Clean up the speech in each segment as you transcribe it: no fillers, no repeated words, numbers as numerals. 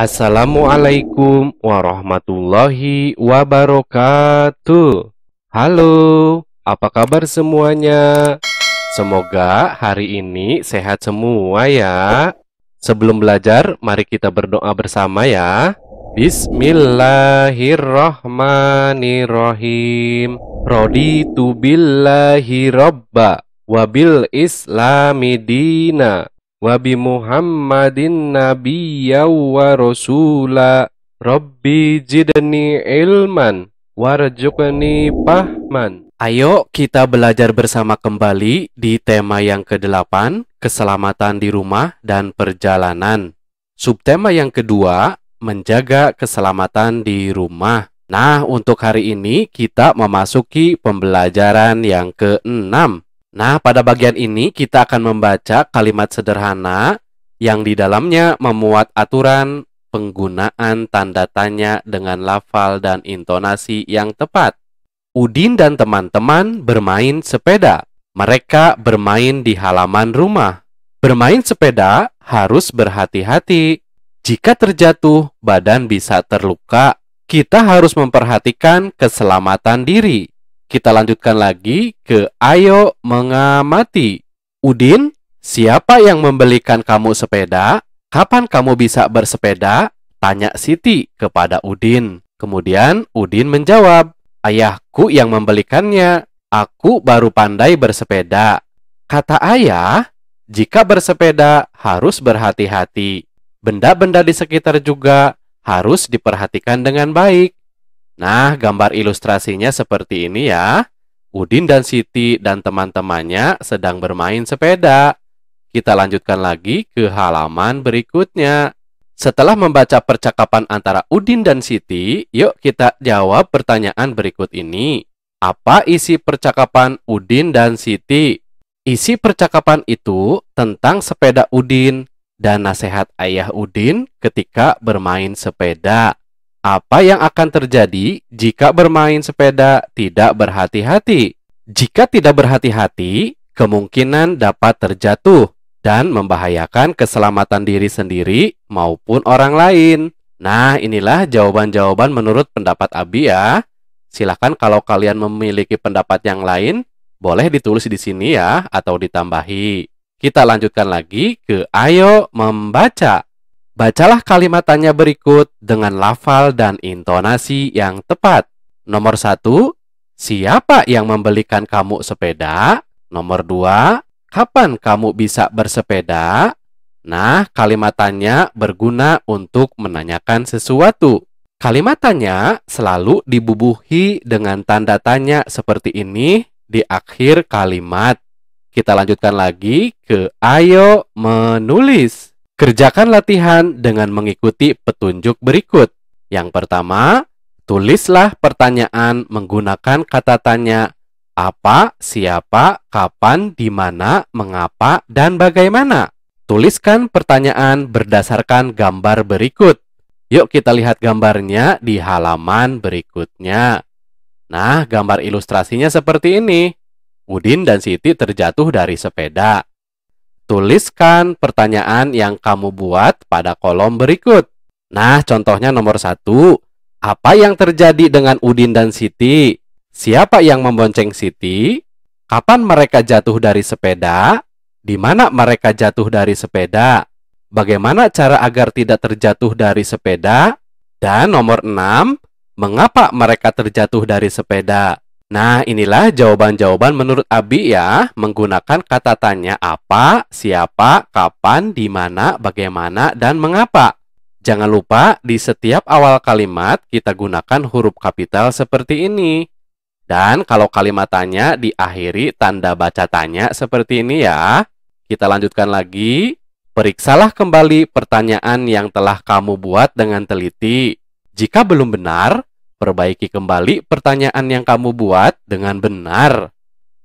Assalamualaikum warahmatullahi wabarakatuh. Halo, apa kabar semuanya? Semoga hari ini sehat semua ya. Sebelum belajar, mari kita berdoa bersama ya. Bismillahirrahmanirrahim. Raditu billahi robba wabil islami dina Wabi Muhammadin nabiyya wa rasula. Rabbi jidni ilman warzuqni fahman. Ayo kita belajar bersama kembali di tema yang ke-8, keselamatan di rumah dan perjalanan. Subtema yang kedua, menjaga keselamatan di rumah. Nah, untuk hari ini kita memasuki pembelajaran yang ke-6. Nah, pada bagian ini kita akan membaca kalimat sederhana yang di dalamnya memuat aturan penggunaan tanda tanya dengan lafal dan intonasi yang tepat. Udin dan teman-teman bermain sepeda. Mereka bermain di halaman rumah. Bermain sepeda harus berhati-hati. Jika terjatuh, badan bisa terluka. Kita harus memperhatikan keselamatan diri. Kita lanjutkan lagi ke ayo mengamati. Udin, siapa yang membelikan kamu sepeda? Kapan kamu bisa bersepeda? Tanya Siti kepada Udin. Kemudian Udin menjawab, ayahku yang membelikannya. Aku baru pandai bersepeda. Kata ayah, jika bersepeda harus berhati-hati. Benda-benda di sekitar juga harus diperhatikan dengan baik. Nah, gambar ilustrasinya seperti ini ya. Udin dan Siti dan teman-temannya sedang bermain sepeda. Kita lanjutkan lagi ke halaman berikutnya. Setelah membaca percakapan antara Udin dan Siti, yuk kita jawab pertanyaan berikut ini. Apa isi percakapan Udin dan Siti? Isi percakapan itu tentang sepeda Udin dan nasihat ayah Udin ketika bermain sepeda. Apa yang akan terjadi jika bermain sepeda tidak berhati-hati? Jika tidak berhati-hati, kemungkinan dapat terjatuh dan membahayakan keselamatan diri sendiri maupun orang lain. Nah, inilah jawaban-jawaban menurut pendapat Abi ya. Silahkan kalau kalian memiliki pendapat yang lain, boleh ditulis di sini ya, atau ditambahi. Kita lanjutkan lagi ke ayo membaca. Bacalah kalimatannya berikut dengan lafal dan intonasi yang tepat. Nomor 1, siapa yang membelikan kamu sepeda? Nomor 2, kapan kamu bisa bersepeda? Nah, kalimatannya berguna untuk menanyakan sesuatu. Kalimatannya selalu dibubuhi dengan tanda tanya seperti ini di akhir kalimat. Kita lanjutkan lagi ke ayo menulis. Kerjakan latihan dengan mengikuti petunjuk berikut. Yang pertama, tulislah pertanyaan menggunakan kata tanya apa, siapa, kapan, di mana, mengapa, dan bagaimana. Tuliskan pertanyaan berdasarkan gambar berikut. Yuk kita lihat gambarnya di halaman berikutnya. Nah, gambar ilustrasinya seperti ini. Udin dan Siti terjatuh dari sepeda. Tuliskan pertanyaan yang kamu buat pada kolom berikut. Nah, contohnya nomor 1. Apa yang terjadi dengan Udin dan Siti? Siapa yang membonceng Siti? Kapan mereka jatuh dari sepeda? Di mana mereka jatuh dari sepeda? Bagaimana cara agar tidak terjatuh dari sepeda? Dan nomor 6. Mengapa mereka terjatuh dari sepeda? Nah, inilah jawaban-jawaban menurut Abi ya, menggunakan kata tanya apa, siapa, kapan, di mana, bagaimana, dan mengapa. Jangan lupa di setiap awal kalimat kita gunakan huruf kapital seperti ini. Dan kalau kalimat tanya diakhiri tanda baca tanya seperti ini ya. Kita lanjutkan lagi. Periksalah kembali pertanyaan yang telah kamu buat dengan teliti. Jika belum benar, perbaiki kembali pertanyaan yang kamu buat dengan benar.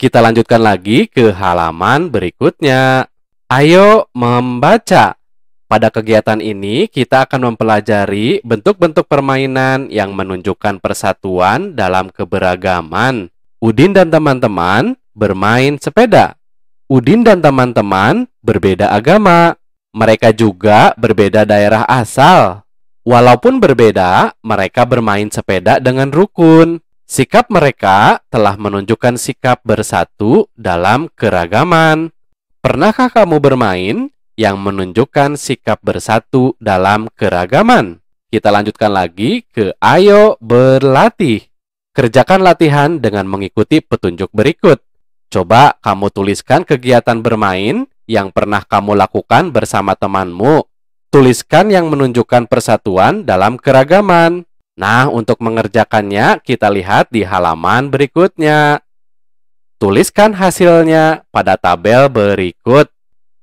Kita lanjutkan lagi ke halaman berikutnya. Ayo membaca. Pada kegiatan ini, kita akan mempelajari bentuk-bentuk permainan yang menunjukkan persatuan dalam keberagaman. Udin dan teman-teman bermain sepeda. Udin dan teman-teman berbeda agama. Mereka juga berbeda daerah asal. Walaupun berbeda, mereka bermain sepeda dengan rukun. Sikap mereka telah menunjukkan sikap bersatu dalam keragaman. Pernahkah kamu bermain yang menunjukkan sikap bersatu dalam keragaman? Kita lanjutkan lagi ke ayo berlatih. Kerjakan latihan dengan mengikuti petunjuk berikut. Coba kamu tuliskan kegiatan bermain yang pernah kamu lakukan bersama temanmu. Tuliskan yang menunjukkan persatuan dalam keragaman. Nah, untuk mengerjakannya, kita lihat di halaman berikutnya. Tuliskan hasilnya pada tabel berikut.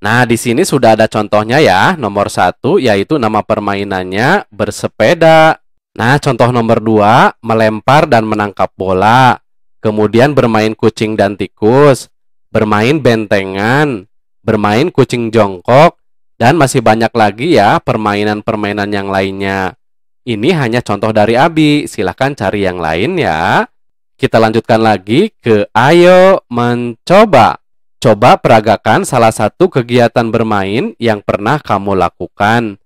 Nah, di sini sudah ada contohnya ya. Nomor 1 yaitu nama permainannya bersepeda. Nah, contoh nomor 2, melempar dan menangkap bola. Kemudian bermain kucing dan tikus, bermain bentengan, bermain kucing jongkok, dan masih banyak lagi ya permainan-permainan yang lainnya. Ini hanya contoh dari Abi, silahkan cari yang lain ya. Kita lanjutkan lagi ke ayo mencoba. Coba peragakan salah satu kegiatan bermain yang pernah kamu lakukan.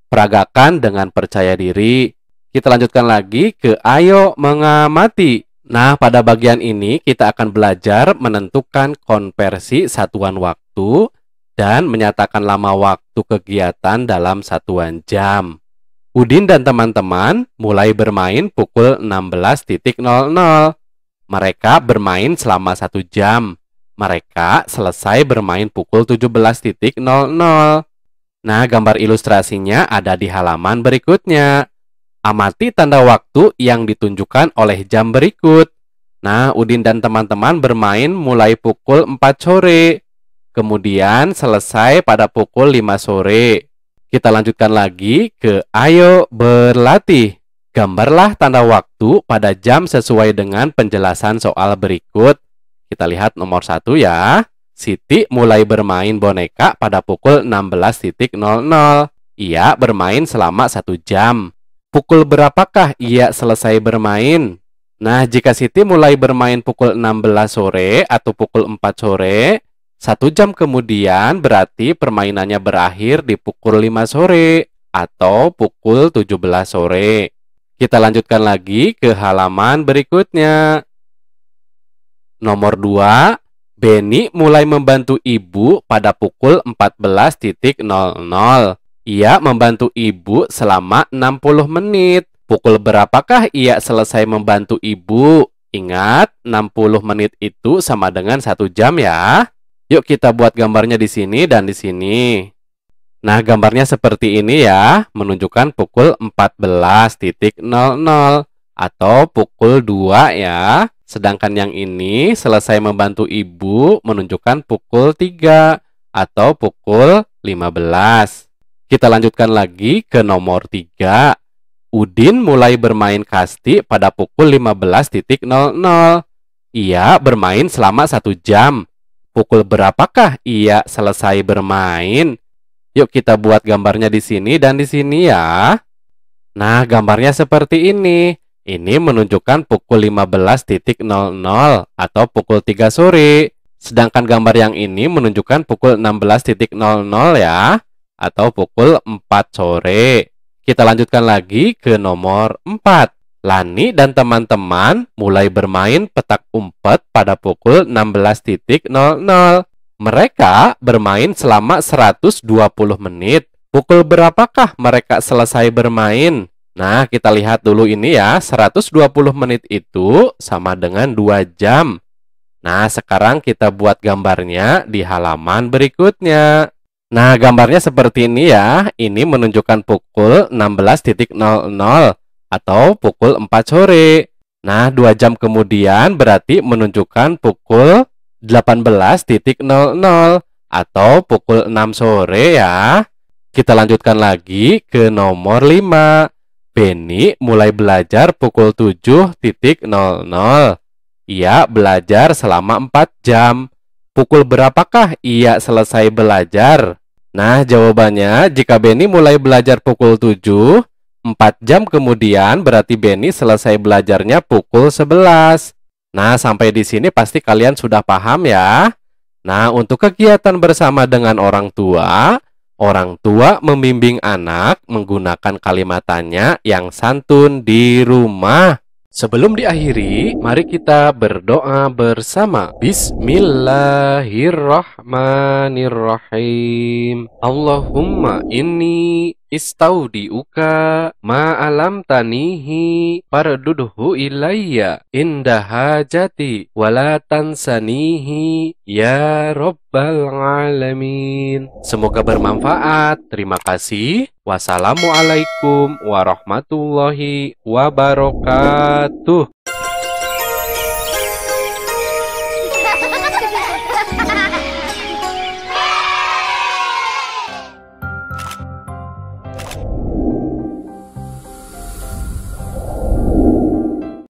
Peragakan dengan percaya diri. Kita lanjutkan lagi ke ayo mengamati. Nah, pada bagian ini kita akan belajar menentukan konversi satuan waktu dan menyatakan lama waktu kegiatan dalam satuan jam. Udin dan teman-teman mulai bermain pukul 16.00. Mereka bermain selama 1 jam. Mereka selesai bermain pukul 17.00. Nah, gambar ilustrasinya ada di halaman berikutnya. Amati tanda waktu yang ditunjukkan oleh jam berikut. Nah, Udin dan teman-teman bermain mulai pukul 4 sore. Kemudian selesai pada pukul 5 sore. Kita lanjutkan lagi ke ayo berlatih. Gambarlah tanda waktu pada jam sesuai dengan penjelasan soal berikut. Kita lihat nomor 1 ya. Siti mulai bermain boneka pada pukul 16.00. Ia bermain selama 1 jam. Pukul berapakah ia selesai bermain? Nah, jika Siti mulai bermain pukul 16 sore atau pukul 4 sore, 1 jam kemudian berarti permainannya berakhir di pukul 5 sore atau pukul 17 sore. Kita lanjutkan lagi ke halaman berikutnya. Nomor 2, Beni mulai membantu ibu pada pukul 14.00. Ia membantu ibu selama 60 menit. Pukul berapakah ia selesai membantu ibu? Ingat, 60 menit itu sama dengan 1 jam ya. Yuk kita buat gambarnya di sini dan di sini. Nah, gambarnya seperti ini ya, menunjukkan pukul 14.00 atau pukul 2 ya. Sedangkan yang ini selesai membantu ibu menunjukkan pukul 3 atau pukul 15. Kita lanjutkan lagi ke nomor 3. Udin mulai bermain kasti pada pukul 15.00. Ia bermain selama 1 jam. Pukul berapakah ia selesai bermain? Yuk kita buat gambarnya di sini dan di sini ya. Nah, gambarnya seperti ini. Ini menunjukkan pukul 15.00 atau pukul 3 sore. Sedangkan gambar yang ini menunjukkan pukul 16.00 ya, atau pukul 4 sore. Kita lanjutkan lagi ke nomor 4. Lani dan teman-teman mulai bermain petak umpet pada pukul 16.00. Mereka bermain selama 120 menit. Pukul berapakah mereka selesai bermain? Nah, kita lihat dulu ini ya. 120 menit itu sama dengan 2 jam. Nah, sekarang kita buat gambarnya di halaman berikutnya. Nah, gambarnya seperti ini ya. Ini menunjukkan pukul 16.00. Atau pukul 4 sore. Nah, 2 jam kemudian berarti menunjukkan pukul 18.00 atau pukul 6 sore ya. Kita lanjutkan lagi ke nomor 5. Beni mulai belajar pukul 7.00. Ia belajar selama 4 jam. Pukul berapakah ia selesai belajar? Nah, jawabannya jika Beni mulai belajar pukul 7, 4 jam kemudian berarti Beni selesai belajarnya pukul 11. Nah, sampai di sini pasti kalian sudah paham ya. Nah, untuk kegiatan bersama dengan orang tua Orang tua membimbing anak menggunakan kalimat tanya yang santun di rumah. Sebelum diakhiri, mari kita berdoa bersama. Bismillahirrahmanirrahim. Allahumma inni istaudiuka ma'alam tanihi fardudhu ilayya inda hajati wala tansanihi ya rabbal alamin. Semoga bermanfaat. Terima kasih. Wassalamualaikum warahmatullahi wabarakatuh.